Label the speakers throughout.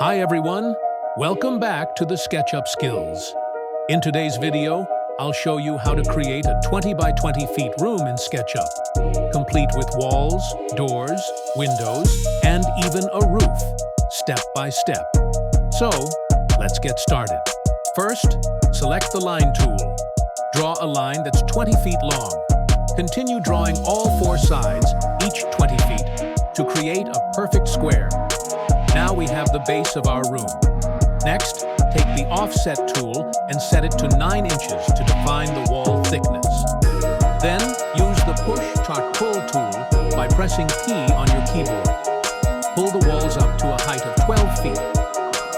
Speaker 1: Hi everyone, welcome back to the SketchUp Skills. In today's video, I'll show you how to create a 20 by 20 feet room in SketchUp, complete with walls, doors, windows, and even a roof, step by step. So, let's get started. First, select the line tool. Draw a line that's 20 feet long. Continue drawing all four sides, each 20 feet, to create a perfect square. Now we have the base of our room. Next, take the offset tool and set it to 9 inches to define the wall thickness. Then, use the push-pull tool by pressing P on your keyboard. Pull the walls up to a height of 12 feet.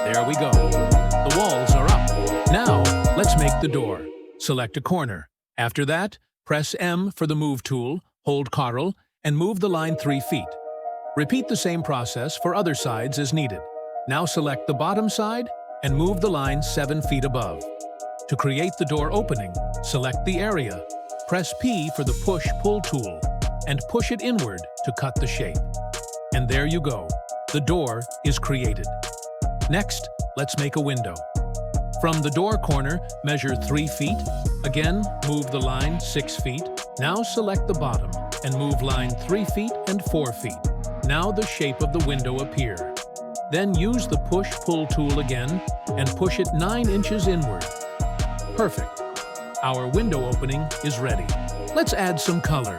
Speaker 1: There we go. The walls are up. Now, let's make the door. Select a corner. After that, press M for the Move tool, hold Ctrl, and move the line 3 feet. Repeat the same process for other sides as needed. Now select the bottom side and move the line 7 feet above. To create the door opening, select the area. Press P for the push-pull tool and push it inward to cut the shape. And there you go. The door is created. Next, let's make a window. From the door corner, measure 3 feet. Again, move the line 6 feet. Now select the bottom and move line 3 feet and 4 feet. Now the shape of the window appears. Then use the push-pull tool again and push it 9 inches inward. Perfect. Our window opening is ready. Let's add some color.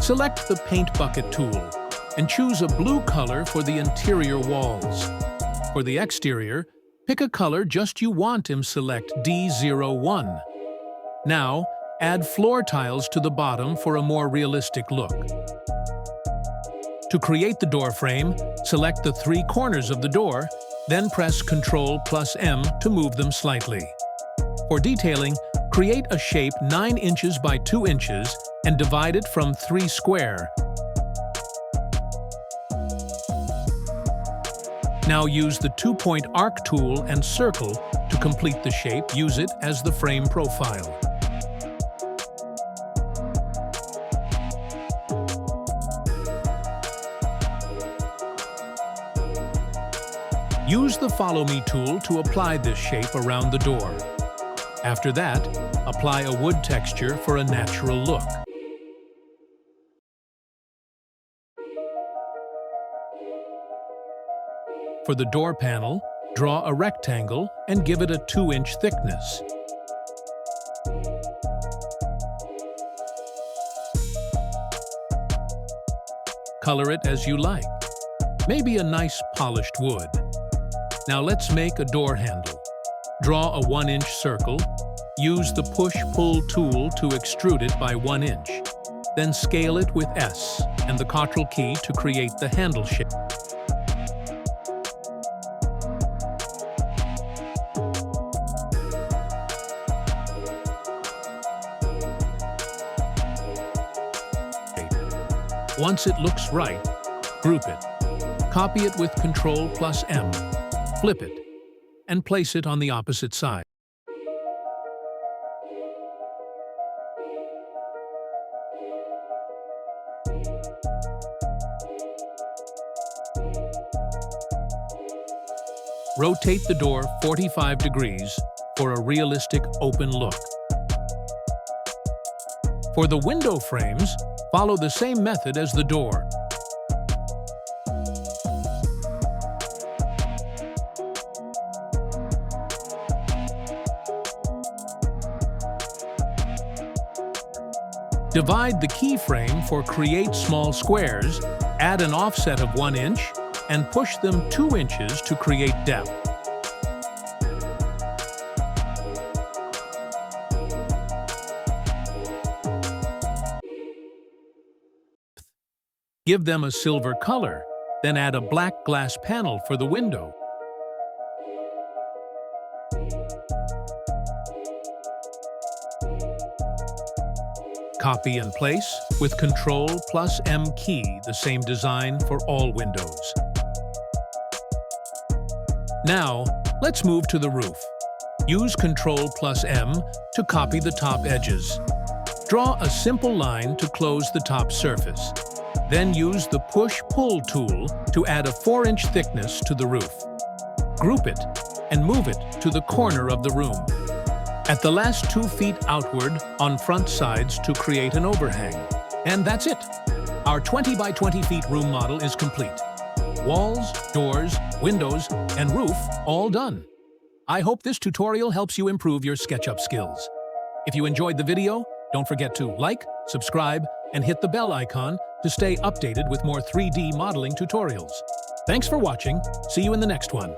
Speaker 1: Select the Paint Bucket tool and choose a blue color for the interior walls. For the exterior, pick a color just you want and select D01. Now, add floor tiles to the bottom for a more realistic look. To create the door frame, select the 3 corners of the door, then press Ctrl+M to move them slightly. For detailing, create a shape 9 inches by 2 inches and divide it from 3 square. Now use the 2-point arc tool and circle to complete the shape. Use it as the frame profile. Use the Follow Me tool to apply this shape around the door. After that, apply a wood texture for a natural look. For the door panel, draw a rectangle and give it a 2-inch thickness. Color it as you like. Maybe a nice polished wood. Now let's make a door handle. Draw a 1-inch circle. Use the push-pull tool to extrude it by 1 inch. Then scale it with S and the Ctrl key to create the handle shape. Once it looks right, group it. Copy it with Ctrl+M. Flip it, and place it on the opposite side. Rotate the door 45 degrees for a realistic open look. For the window frames, follow the same method as the door. Divide the keyframe for create small squares, add an offset of 1 inch, and push them 2 inches to create depth. Give them a silver color, then add a black glass panel for the window. Copy and place with Ctrl+M key, the same design for all windows. Now, let's move to the roof. Use Ctrl+M to copy the top edges. Draw a simple line to close the top surface. Then use the Push-Pull tool to add a 4-inch thickness to the roof. group it, and move it to the corner of the room. At the last 2 feet outward on front sides to create an overhang. And that's it. Our 20 by 20 feet room model is complete. Walls, doors, windows, and roof all done. I hope this tutorial helps you improve your SketchUp skills. If you enjoyed the video, don't forget to like, subscribe, and hit the bell icon to stay updated with more 3D modeling tutorials. Thanks for watching. See you in the next one.